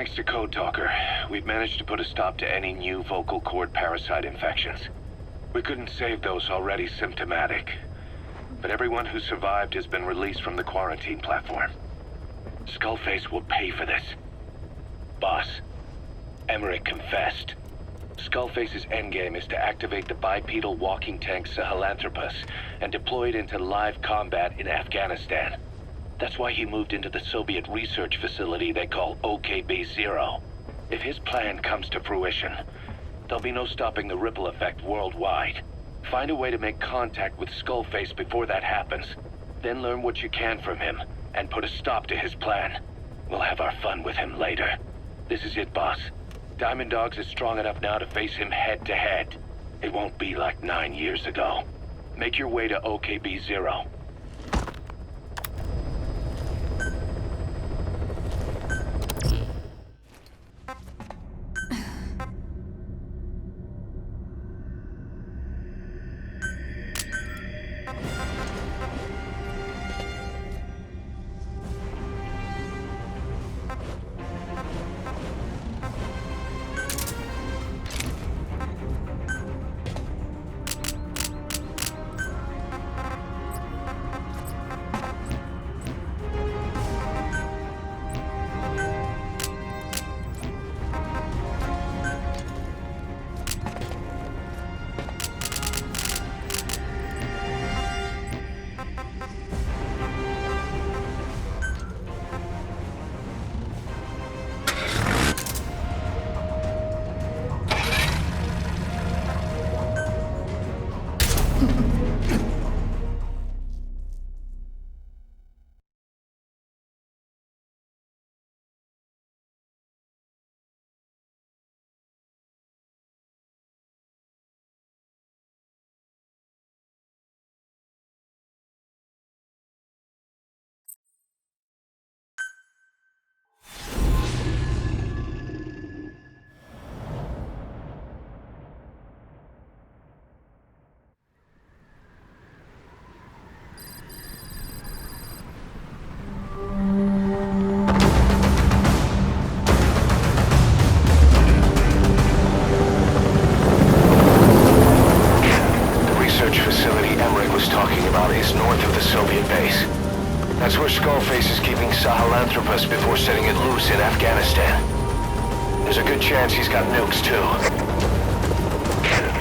Thanks to Code Talker, we've managed to put a stop to any new vocal cord parasite infections. We couldn't save those already symptomatic, but everyone who survived has been released from the quarantine platform. Skullface will pay for this. Boss, Emmerich confessed. Skullface's endgame is to activate the bipedal walking tank Sahelanthropus and deploy it into live combat in Afghanistan. That's why he moved into the Soviet research facility they call OKB-0. If his plan comes to fruition, there'll be no stopping the ripple effect worldwide. Find a way to make contact with Skullface before that happens. Then learn what you can from him, and put a stop to his plan. We'll have our fun with him later. This is it, boss. Diamond Dogs is strong enough now to face him head-to-head. It won't be like 9 years ago. Make your way to OKB-0. That's where Skullface is keeping Sahelanthropus before setting it loose in Afghanistan. There's a good chance he's got nukes, too.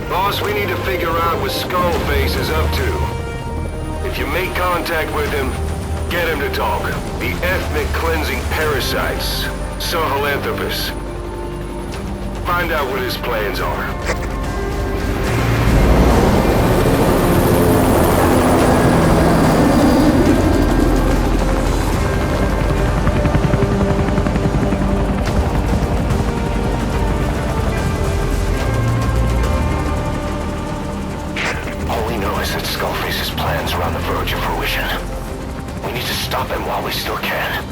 Boss, we need to figure out what Skullface is up to. If you make contact with him, get him to talk. The ethnic cleansing parasites, Sahelanthropus. Find out what his plans are. Skullface's plans are on the verge of fruition. We need to stop him while we still can.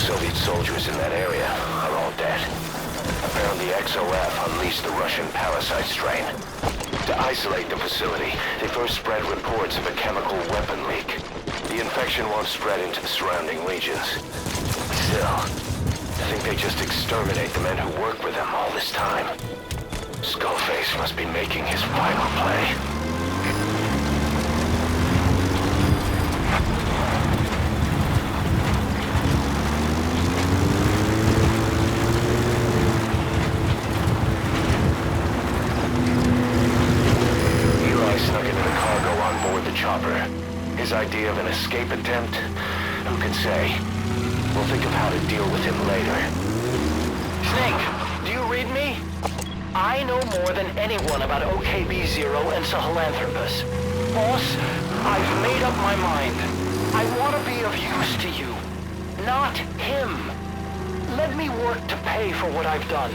Soviet soldiers in that area are all dead. Apparently XOF unleashed the Russian parasite strain. To isolate the facility, they first spread reports of a chemical weapon leak. The infection won't spread into the surrounding regions. Still, I think they just exterminate the men who work with them all this time. Skullface must be making his final play. His idea of an escape attempt? Who can say? We'll think of how to deal with him later. Snake, do you read me? I know more than anyone about OKB-0 and Sahelanthropus. Boss, I've made up my mind. I want to be of use to you, not him. Let me work to pay for what I've done.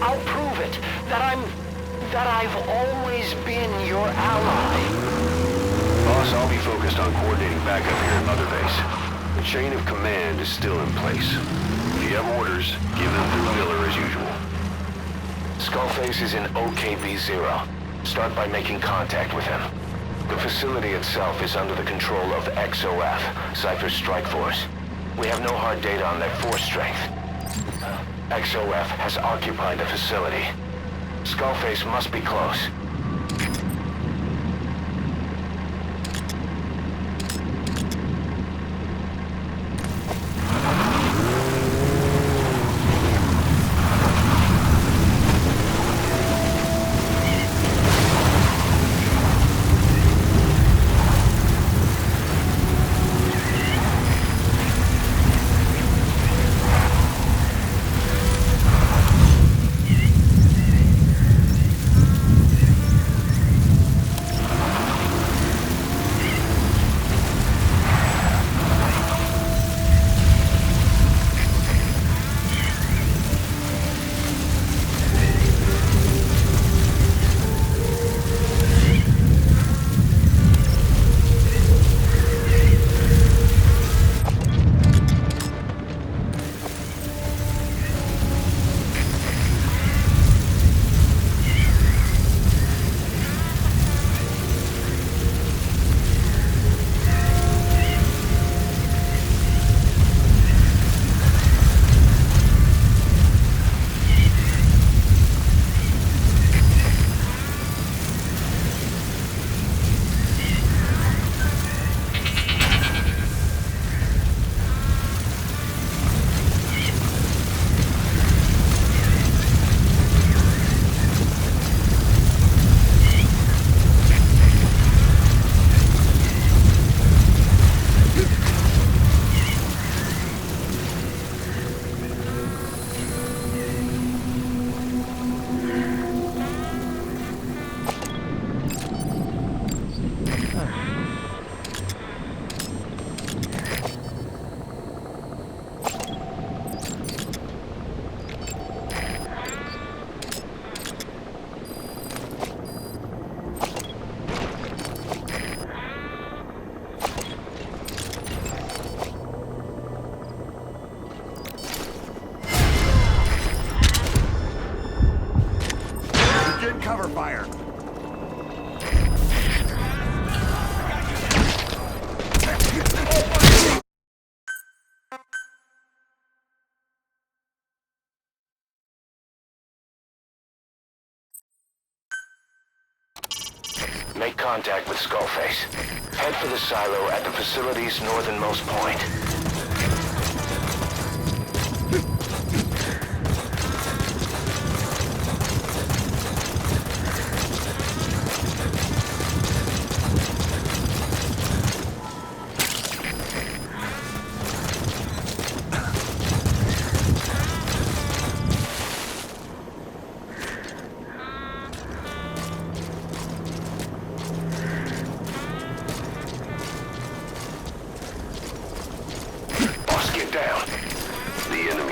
I'll prove it, that I've always been your ally. Boss, I'll be focused on coordinating backup here at Mother Base. The chain of command is still in place. If you have orders, give them through Miller as usual. Skullface is in OKB-0. Start by making contact with him. The facility itself is under the control of XOF, Cypher's strike force. We have no hard data on their force strength. XOF has occupied the facility. Skullface must be close. Cover fire! Make contact with Skullface. Head for the silo at the facility's northernmost point.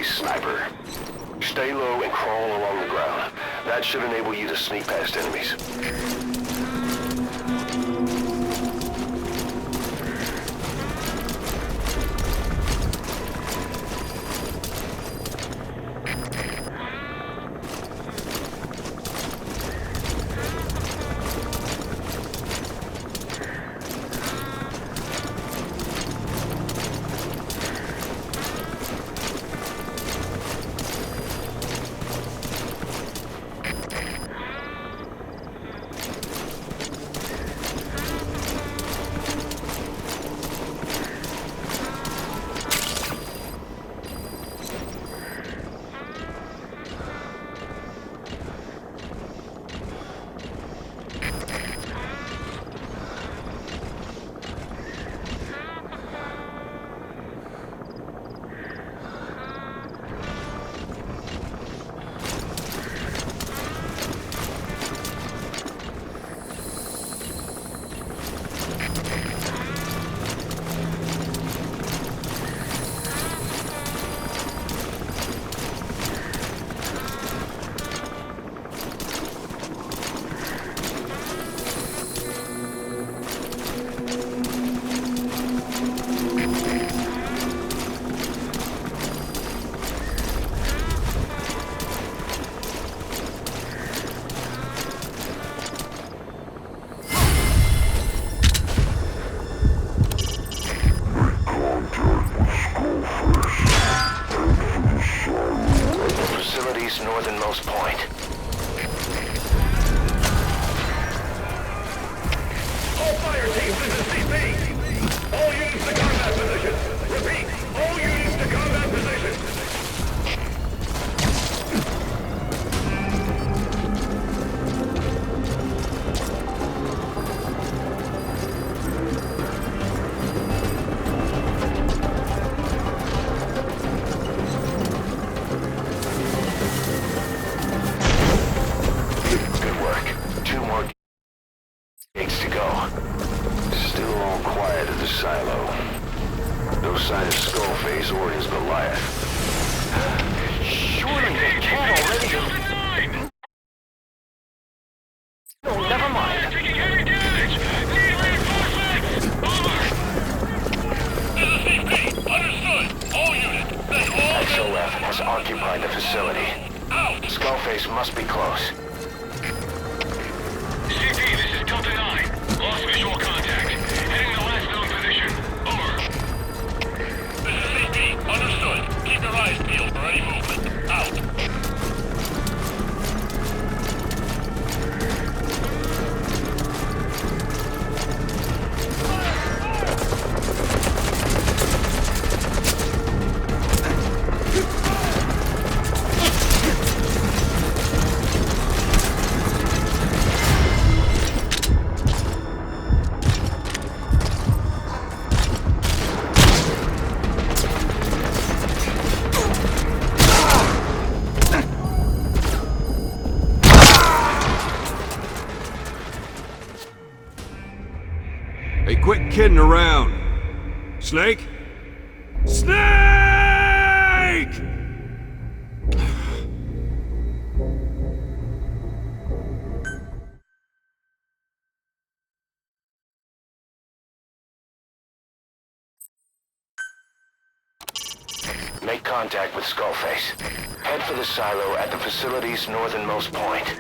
Sniper. Stay low and crawl along the ground. That should enable you to sneak past enemies. northernmost point. All fire teams, this is CP. All units to combat position. Repeat, all units to combat position. Good work. 2 more gigs to go. Still all quiet at the silo. No sign of Skullface or his Goliath. Surely they can't already. No, never mind. Taking heavy damage. Need reinforcements. Over. This is CP. Understood. All units. Then all XOF has occupied the facility. out. Skullface must be close. CP, this is Delta 9. Lost visual contact. Heading the last known position. Over. This is CP. Understood. Keep your eyes peeled for any movement. Out. Hey, quit kidding around. Snake? Snake! Make contact with Skullface. Head for the silo at the facility's northernmost point.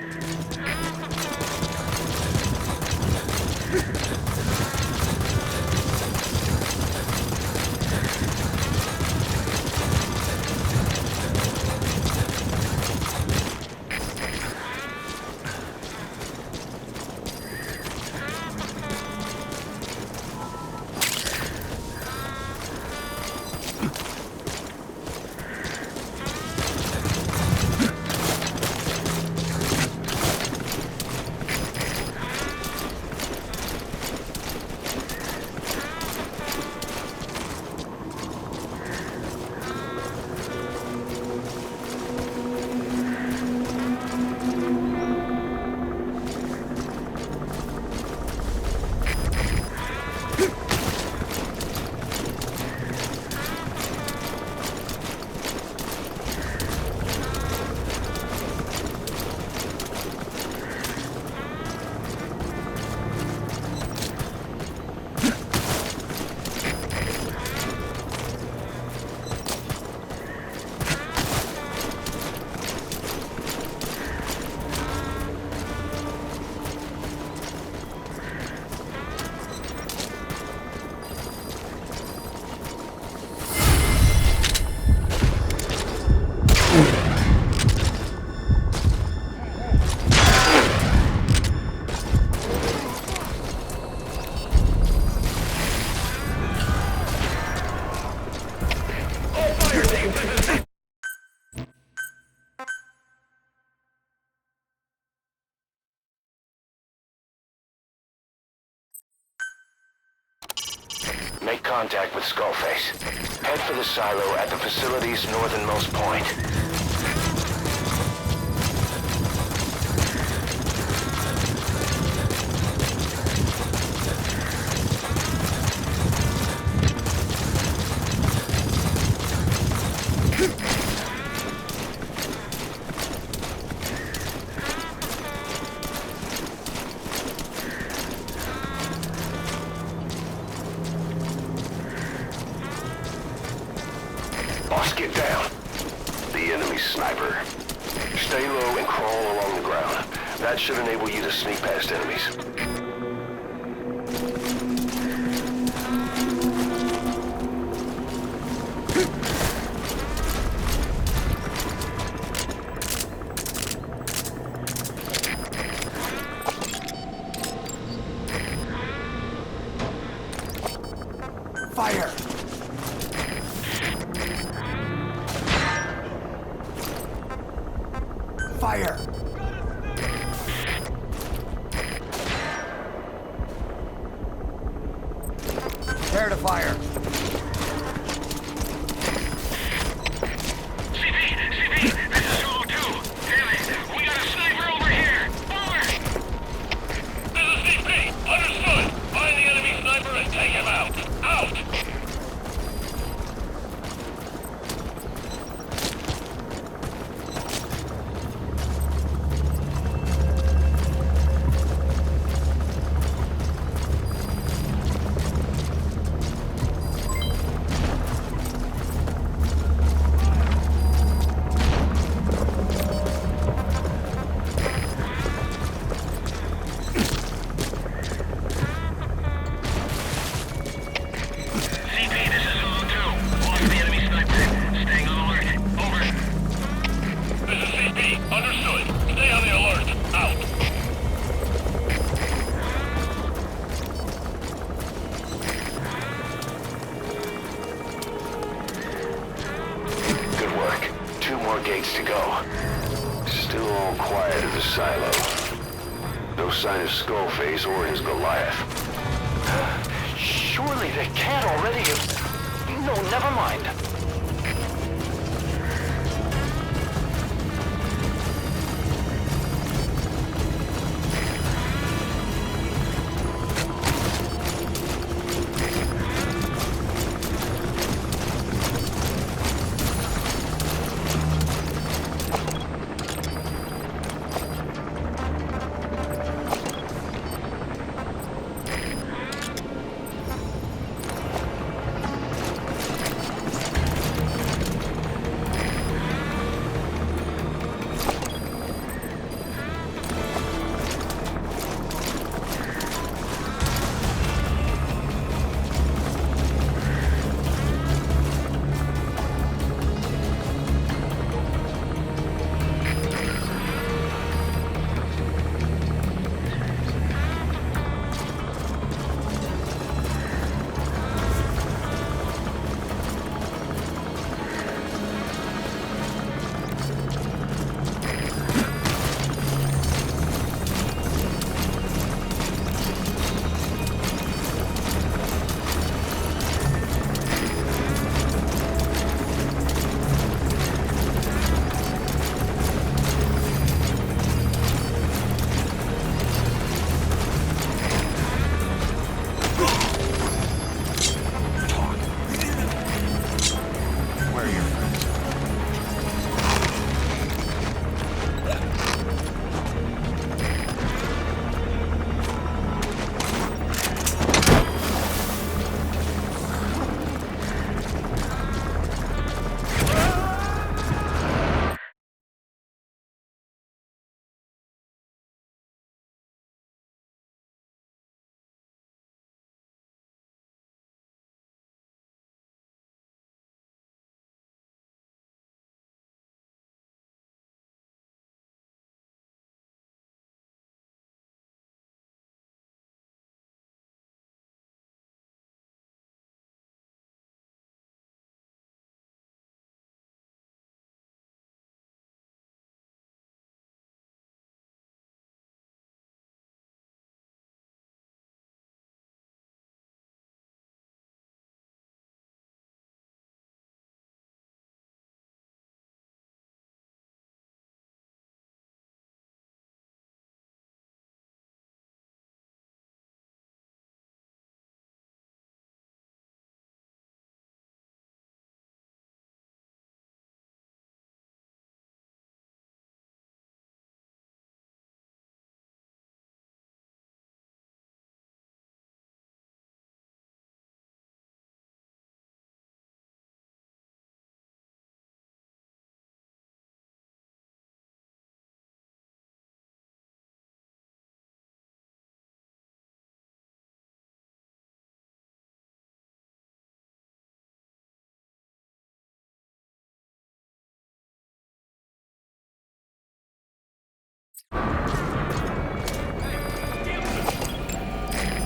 Make contact with Skullface. Head for the silo at the facility's northernmost point. Boss, get down. The enemy sniper. Stay low and crawl along the ground. That should enable you to sneak past enemies. Fire! Prepare to fire. CP, this is Zulu 2. Haley, we got a sniper over here. Over! This is CP. Understood. Find the enemy sniper and take him out. Out! Gates to go. Still all quiet at the silo. No sign of Skullface or his Goliath. Surely they can't already have... No, never mind.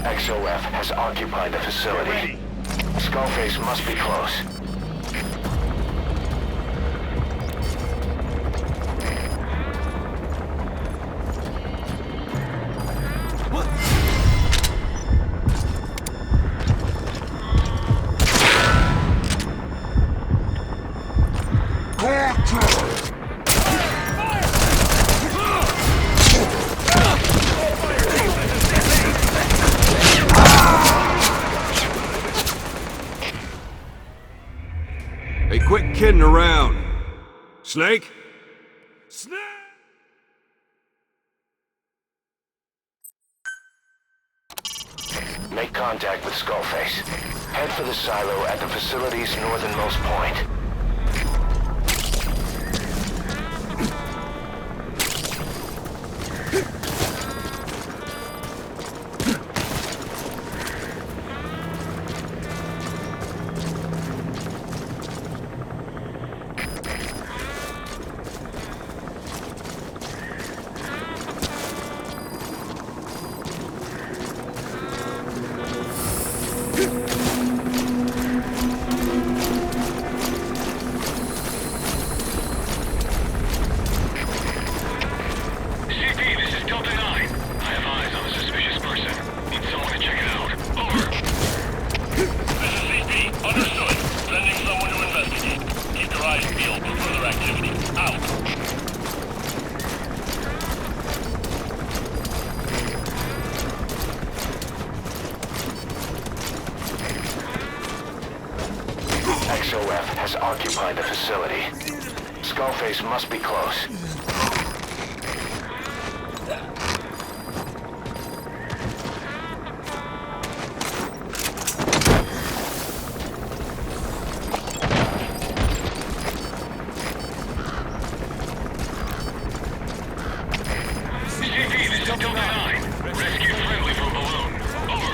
XOF has occupied the facility. Skullface must be close. Hey, quit kidding around. Snake? Snake! Make contact with Skullface. Head for the silo at the facility's northernmost point. XOF has occupied the facility. Skullface must be close. CCP, this is Delta 9. Rescue friendly from balloon. Over.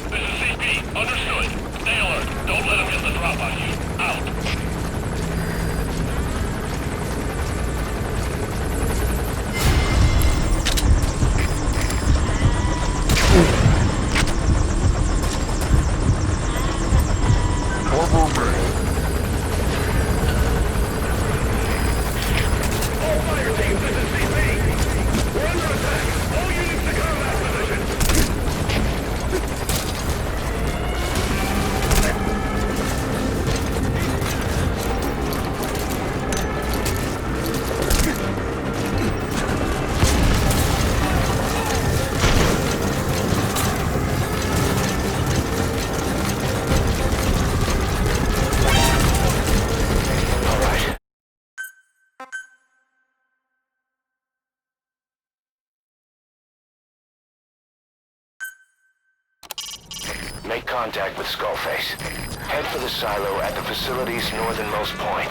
This is CP. Understood. Stay alert. Don't let him get the drop on you. Out. Make contact with Skullface. Head for the silo at the facility's northernmost point.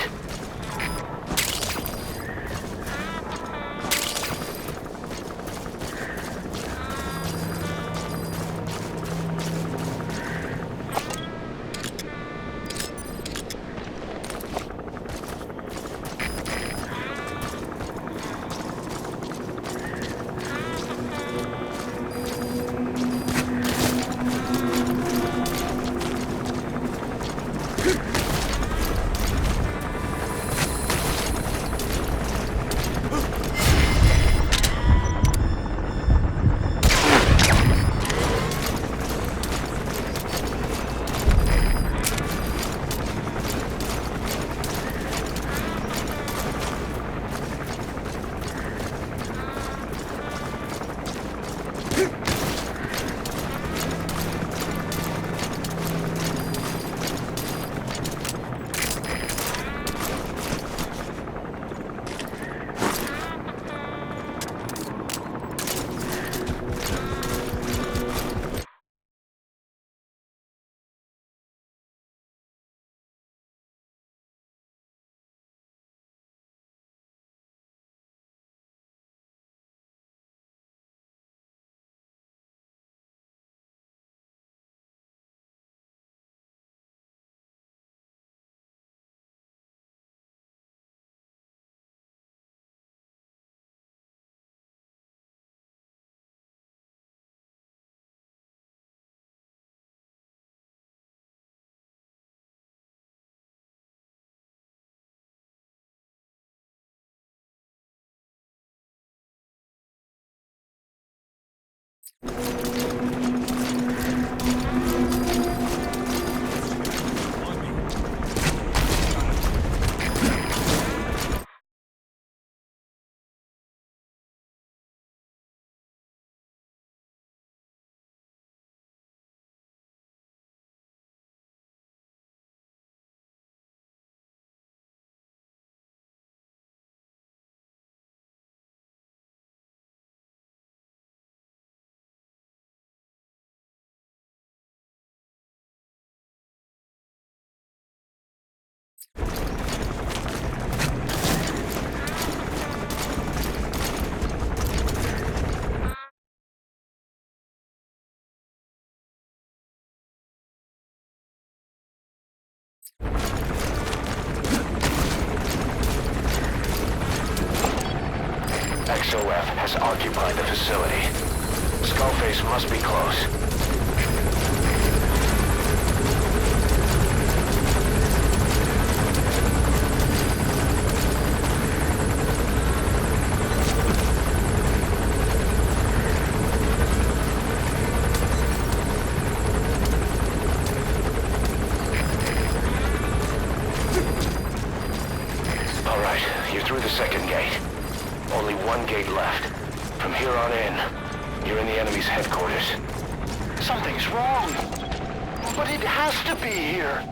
XOF has occupied the facility. Skullface must be close. All right, you're through the second gate. Only one gate left. From here on in, you're in the enemy's headquarters. Something's wrong. But it has to be here.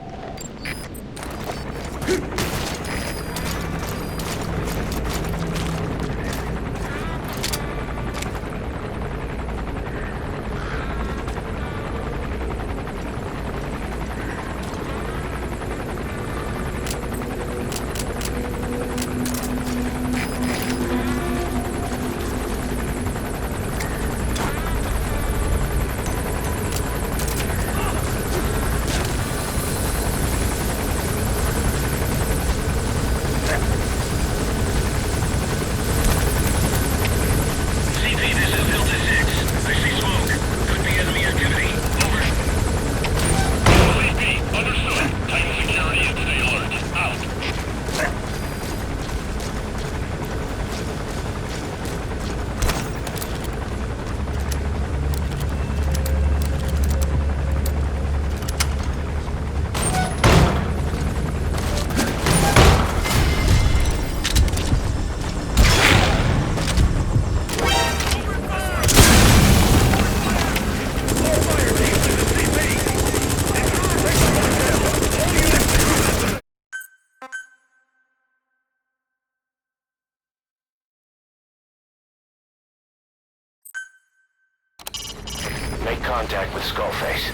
Make contact with Skullface.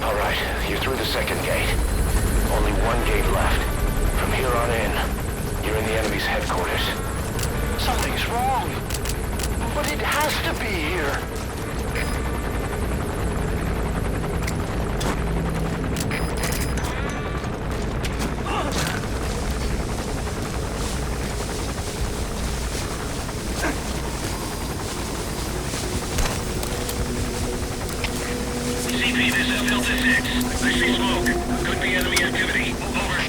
All right, you're through the second gate. Only one gate left. From here on in, you're in the enemy's headquarters. Something's wrong. But it has to be here. CP, this is Delta 6. I see smoke. Could be enemy activity. Over.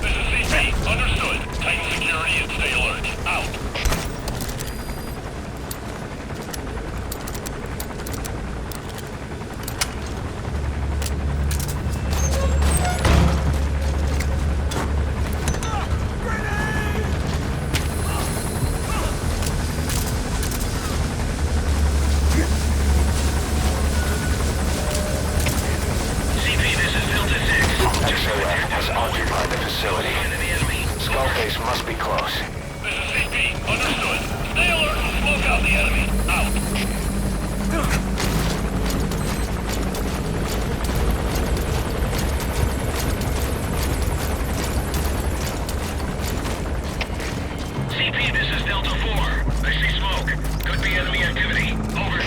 This is CP. Understood. Tighten security and stay alert. Out. XOF has occupied the facility. Skullface must be close. This is CP. Understood. Stay alert and smoke out the enemy. Out. CP, this is Delta 4. I see smoke. Could be enemy activity. Over.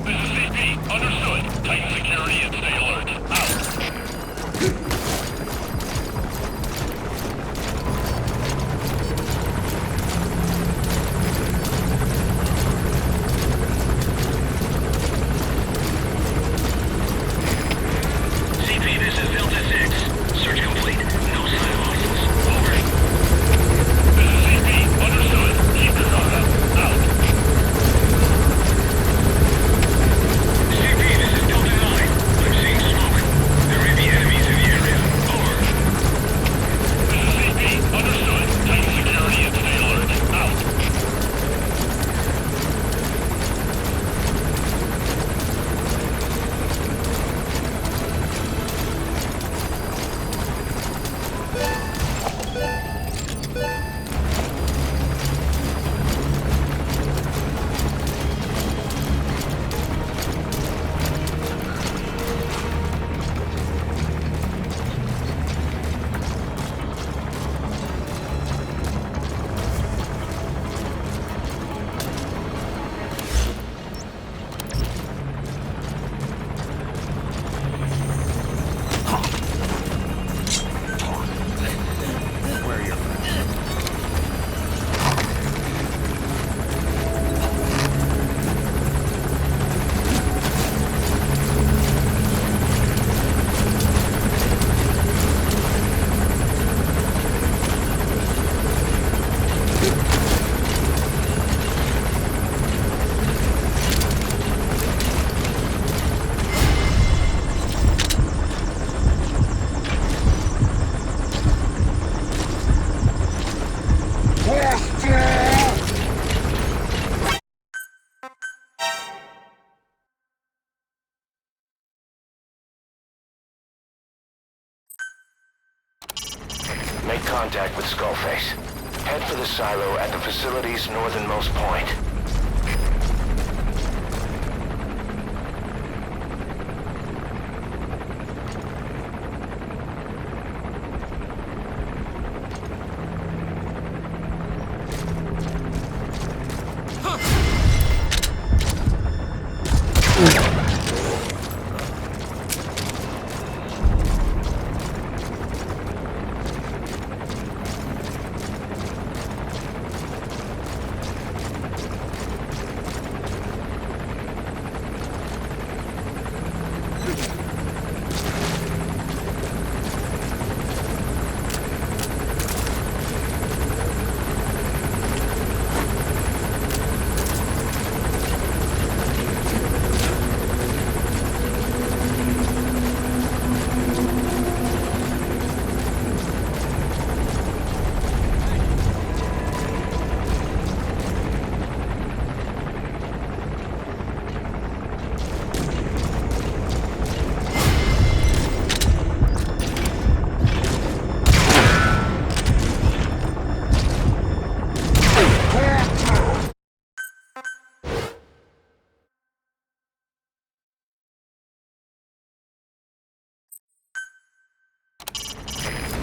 This is CP. Understood. Tighten security and stay alert. Out. contact with Skullface. Head for the silo at the facility's northernmost point.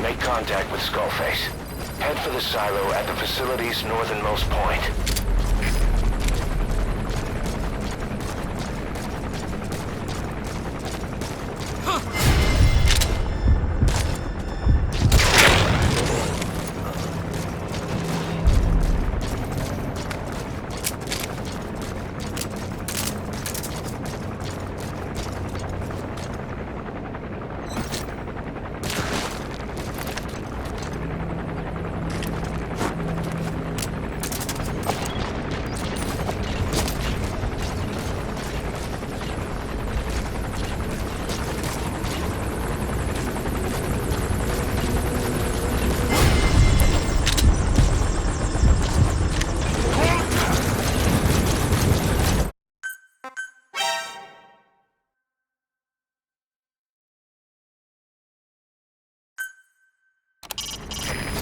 Make contact with Skullface. Head for the silo at the facility's northernmost point.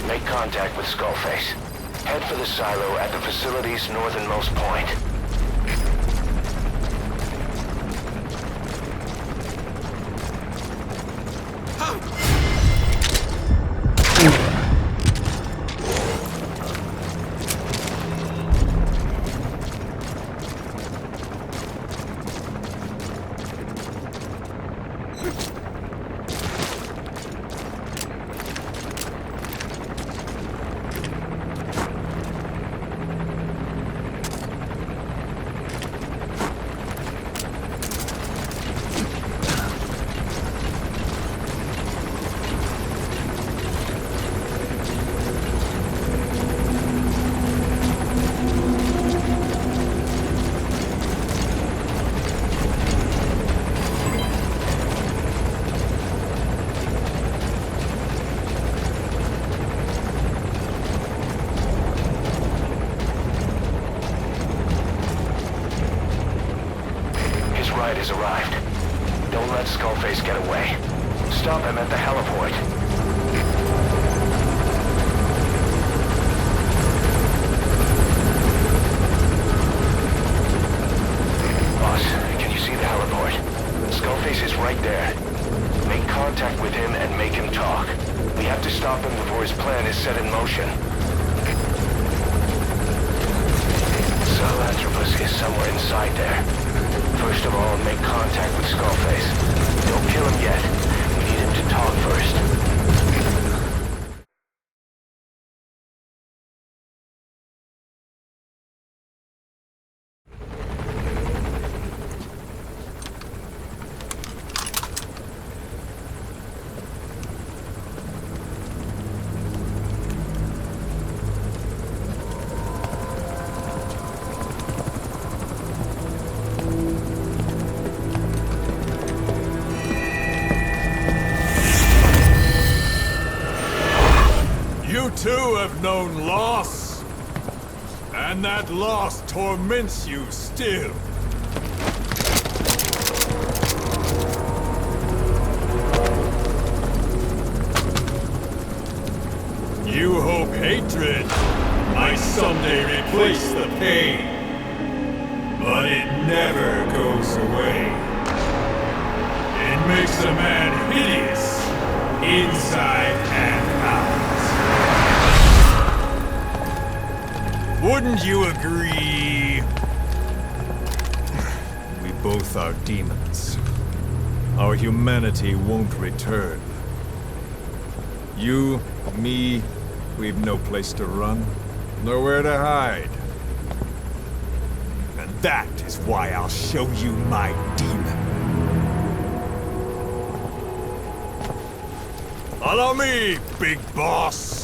Make contact with Skullface. Head for the silo at the facility's northernmost point. Has arrived. Don't let Skullface get away. Stop him at the heliport. Boss, can you see the heliport? Skullface is right there. Make contact with him and make him talk. We have to stop him before his plan is set in motion. Sahelanthropus is somewhere inside there. First of all, make contact with Skullface. Don't kill him yet. We need him to talk first. You too have known loss, and that loss torments you still. of hatred might someday replace the pain. But it never goes away. It makes a man hideous, inside and out. Wouldn't you agree? We both are demons. Our humanity won't return. You, me, we've no place to run, nowhere to hide. And that is why I'll show you my demon. Follow me, big boss!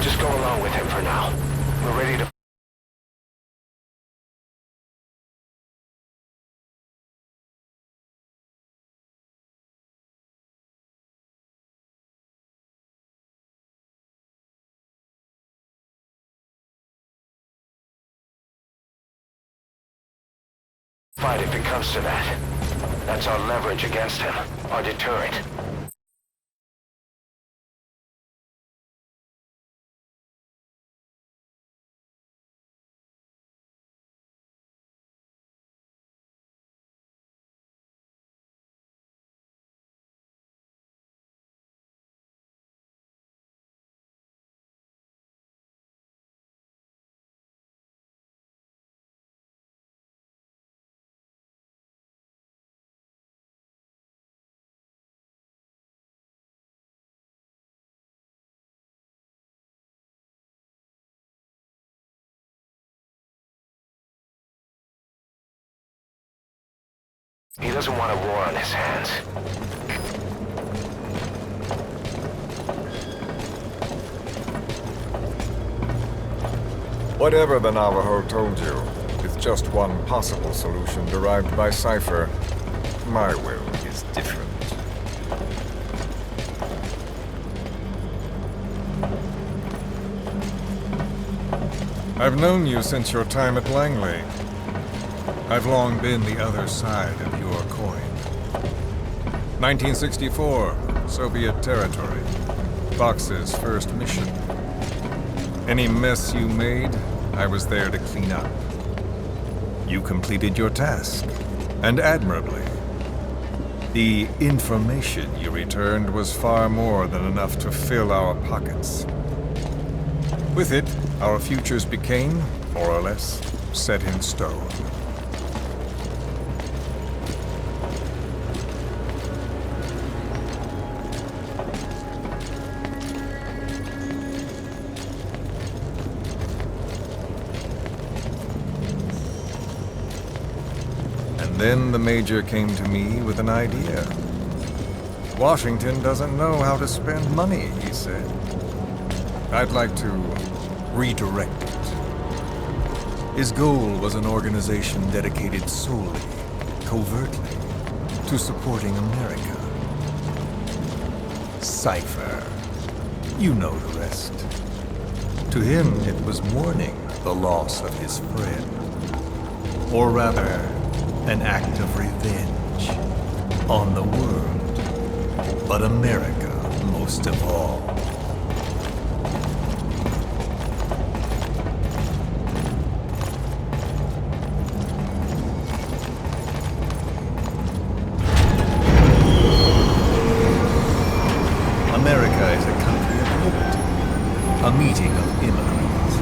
Just go along with him for now. We're ready to... fight if it comes to that. That's our leverage against him, our deterrent. He doesn't want a war on his hands. Whatever the Navajo told you, is just one possible solution derived by Cypher. My will is different. I've known you since your time at Langley. I've long been the other side of your coin. 1964, Soviet territory. Fox's first mission. Any mess you made, I was there to clean up. You completed your task, and admirably. The information you returned was far more than enough to fill our pockets. With it, our futures became, more or less, set in stone. And then the Major came to me with an idea. Washington doesn't know how to spend money, he said. I'd like to redirect it. His goal was an organization dedicated solely, covertly, to supporting America. Cypher. You know the rest. To him, it was mourning the loss of his friend. Or rather, an act of revenge on the world, but America most of all. America is a country of liberty, a meeting of immigrants.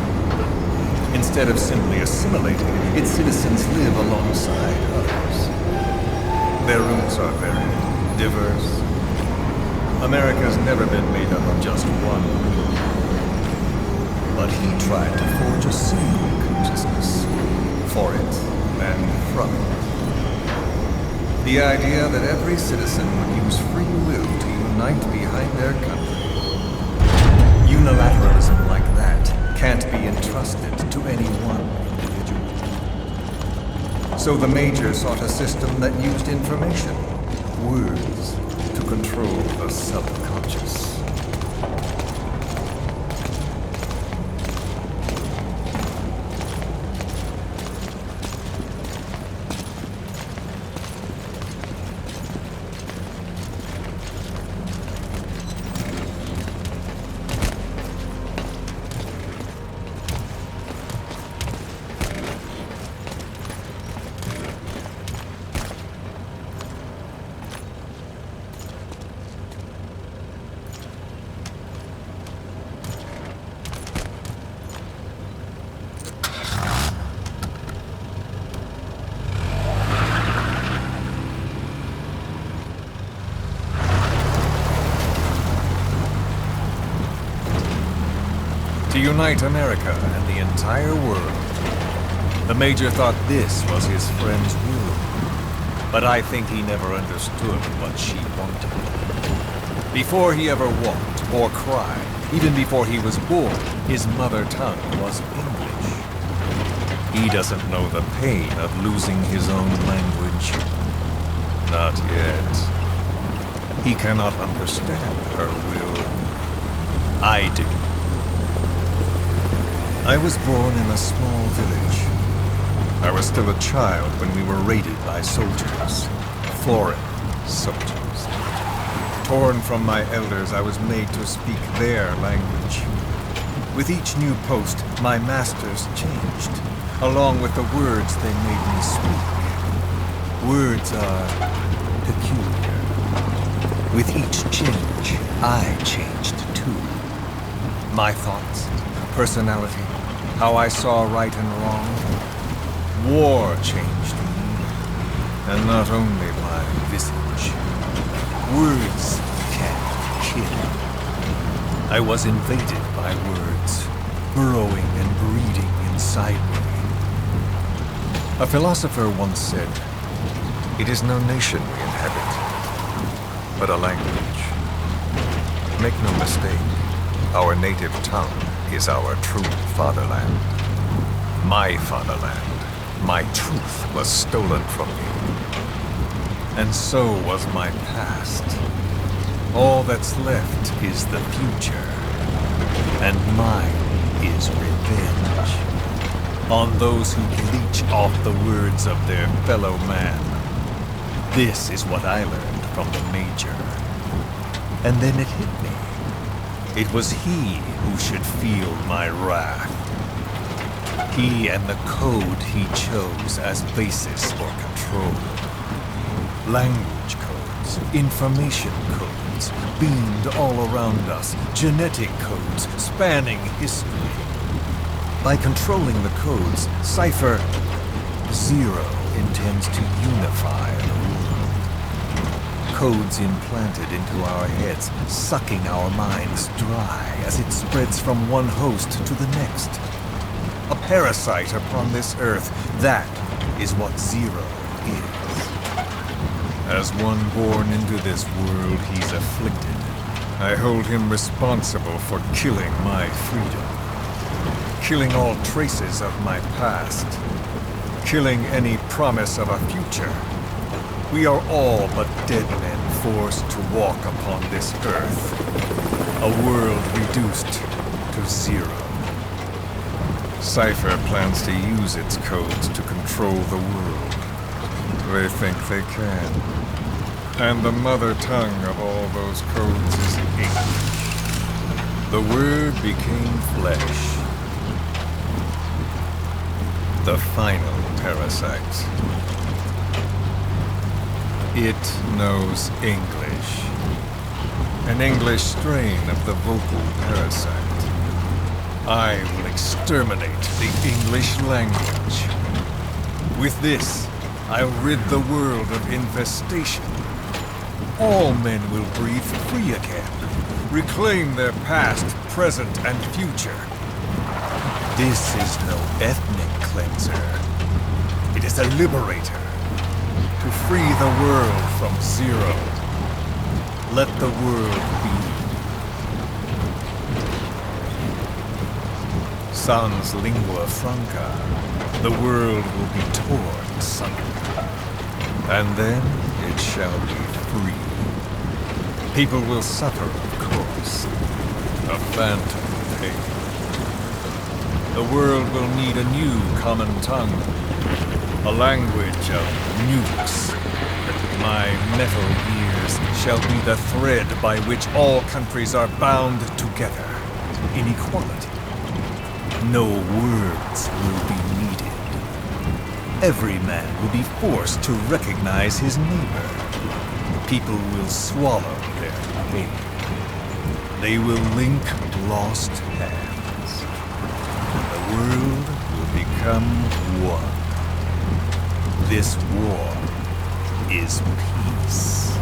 Instead of simply assimilating, its citizens live alongside others. Their roots are very diverse. America's never been made up of just one group. But he tried to forge a single consciousness for it and from it. The idea that every citizen would use free will to unite behind their country. Unilateralism like that can't be entrusted to any one individual. So the Major sought a system that used information, words, to control the subconscious. To unite America and the entire world. The Major thought this was his friend's will, but I think he never understood what she wanted. Before he ever walked or cried, even before he was born, his mother tongue was English. He doesn't know the pain of losing his own language. Not yet. He cannot understand her will. I do. I was born in a small village. I was still a child when we were raided by soldiers. Foreign soldiers. Torn from my elders, I was made to speak their language. With each new post, my masters changed, along with the words they made me speak. Words are peculiar. With each change, I changed too. My thoughts, personality, how I saw right and wrong. War changed me, and not only my visage. Words can kill. I was invaded by words, burrowing and breeding inside me. A philosopher once said, "It is no nation we inhabit, but a language." Make no mistake, our native tongue is our true fatherland. My fatherland, my truth was stolen from me. And so was my past. All that's left is the future. And mine is revenge. on those who leech off the words of their fellow man. This is what I learned from the Major. And then it hit me. It was he who should feel my wrath. He and the code he chose as basis for control. Language codes, information codes, beamed all around us, genetic codes spanning history. By controlling the codes, Cypher Zero intends to unify the world. Codes implanted into our heads, sucking our minds dry as it spreads from one host to the next. A parasite upon this earth, that is what Zero is. As one born into this world he's afflicted, I hold him responsible for killing my freedom. Killing all traces of my past. Killing any promise of a future. We are all but dead men forced to walk upon this earth. A world reduced to zero. Cypher plans to use its codes to control the world. They think they can. And the mother tongue of all those codes is English. The word became flesh. The final parasite. It knows English. An English strain of the vocal parasite. I will exterminate the English language. With this, I'll rid the world of infestation. All men will breathe free again, reclaim their past, present, and future. This is no ethnic cleanser. It is a liberator. To free the world from Zero. Let the world be. Sans lingua franca, the world will be torn asunder. And then it shall be free. People will suffer, of course. A phantom pain. The world will need a new common tongue. A language of nukes. My metal ears shall be the thread by which all countries are bound together in equality. No words will be needed. Every man will be forced to recognize his neighbor. People will swallow their pain. They will link lost hands. The world will become one. This war is peace.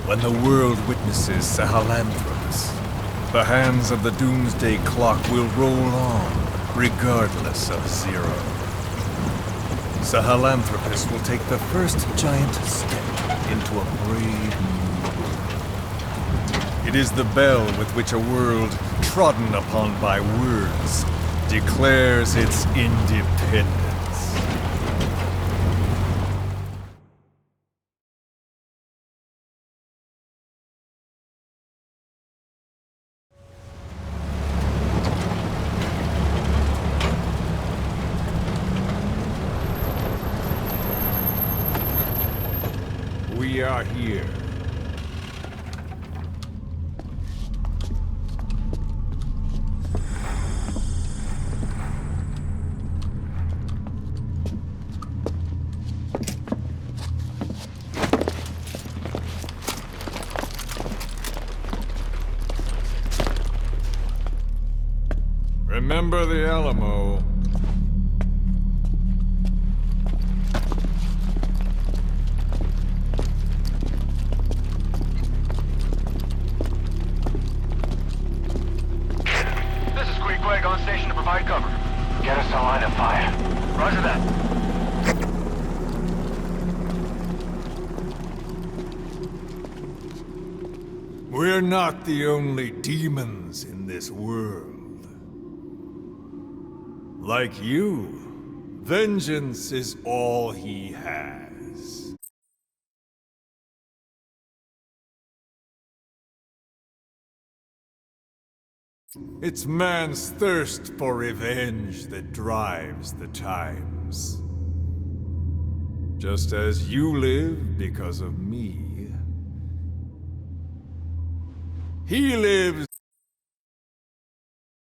When the world witnesses Sahelanthropus, the hands of the doomsday clock will roll on, regardless of zero. Sahelanthropus will take the first giant step into a brave new world. It is the bell with which a world trodden upon by words declares its independence. We are here. Remember the Alamo. This is Queequeg on station to provide cover. Get us a line of fire. Roger that. We're not the only demons in this world. Like you, vengeance is all he has. It's man's thirst for revenge that drives the times. Just as you live because of me, he lives